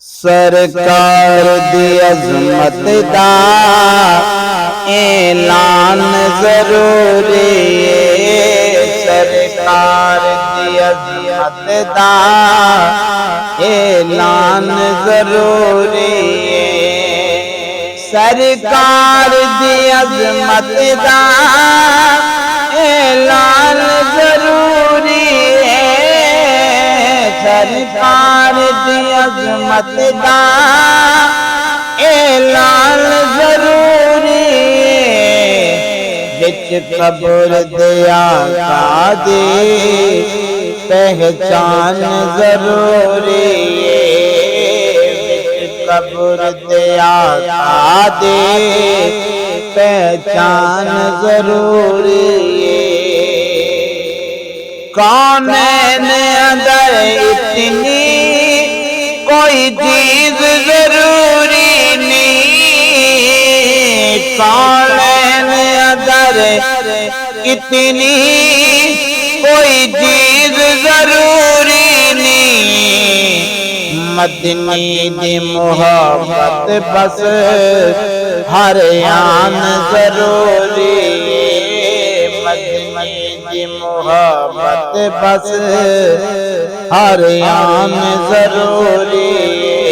सरकार दी अजमत दा ऐलान जरूरी है। सरकार दी अजमत दा ऐलान जरूरी है। सरकार दी अजमत दा ऐलान जरूरी है। सरकार दी अजमत दा ऐलान जरूरी है। विच कब्र दे आका दी पहचान जरूरी है। विच कब्र दे आका दी पहचान जरूरी है। कौन अंदर इतनी कोई चीज जरूरी नहीं। कौन अंदर इतनी कोई चीज जरूरी नहीं। मदनी दी मोहब्बत बस हर आन जरूरी है। मदनी दी मोहब्बत बस हर आन जरूरी है।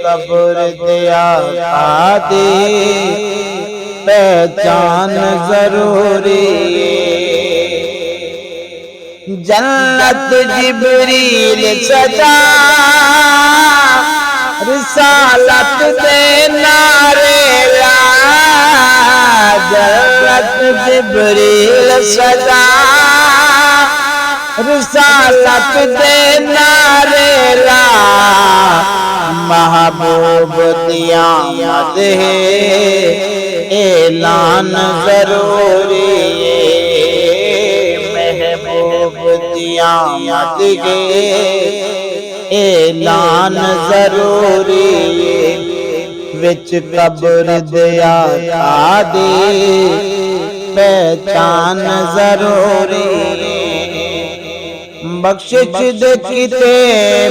कब्र दिया आदि पहचान जरूरी है। जन्नत जिब्रील सजा रिसालत दे नारे ला। जन्नत जिब्रील सजा रिसालत दे नारे ला। महबूब दिया मद है ऐलान जरूरी है। महबूब दिया मद है ऐलान जरूरी है। विच कब्र दिया आदि पहचान जरूरी है। बख्शिश दे किते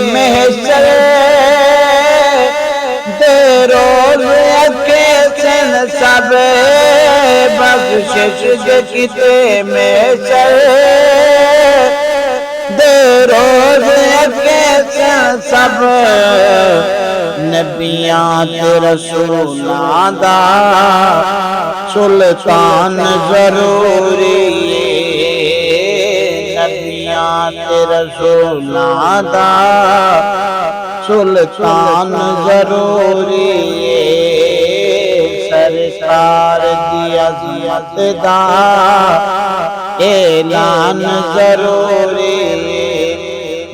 महशर दे रोज अके सन सब। बख्शिश दे किते महशर दे रोज अके सन सब। नबियां ते रसूलां दा सुल्तान जरूरी है। नबियां ते रसूलां दा सुल्तान जरूरी है। सरकार दी अजमत दा ऐलान जरूरी है।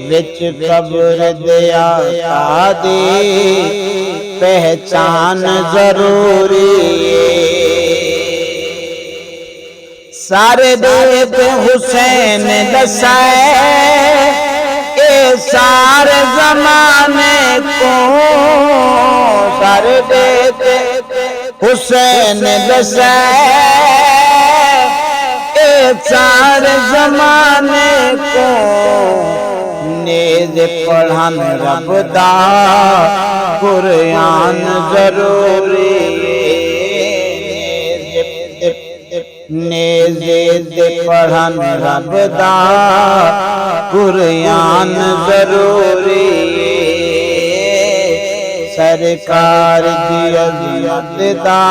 विच कब्र दिया आदि पहचान जरूरी है। सारे देत हुसैन दसाए ए सारे जमाने को। सारे देत हुसैन दसाए ए सारे जमाने को। नेज़ पढ़न रब दा कुरान जरूरी है। नेज़ पढ़न रब दा कुरान जरूरी है। सरकार दी अज़मत दा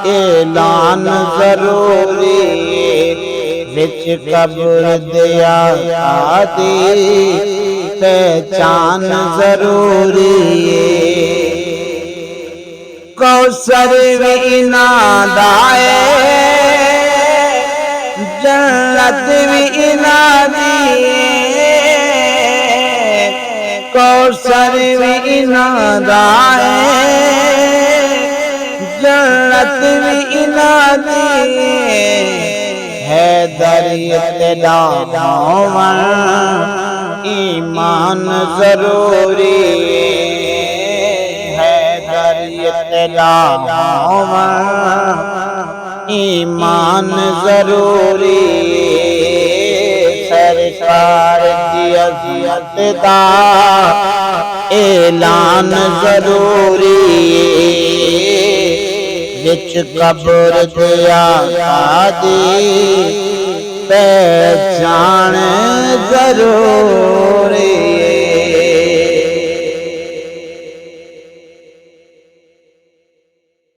ऐलान जरूरी है। विच कब्र दिया आदि पहचान जरूरी है। कौसर भी नादाए जन्नत भी नादी। कौसर भी नादाए जन्नत भी नादी। हैदर इत्तला होवन ईमान जरूरी है। हैदर इत्तला होवन ईमान जरूरी है। सरकार दी अज़मत दा ऐलान जरूरी विच कब्र दिया दी पहचान जरूरी।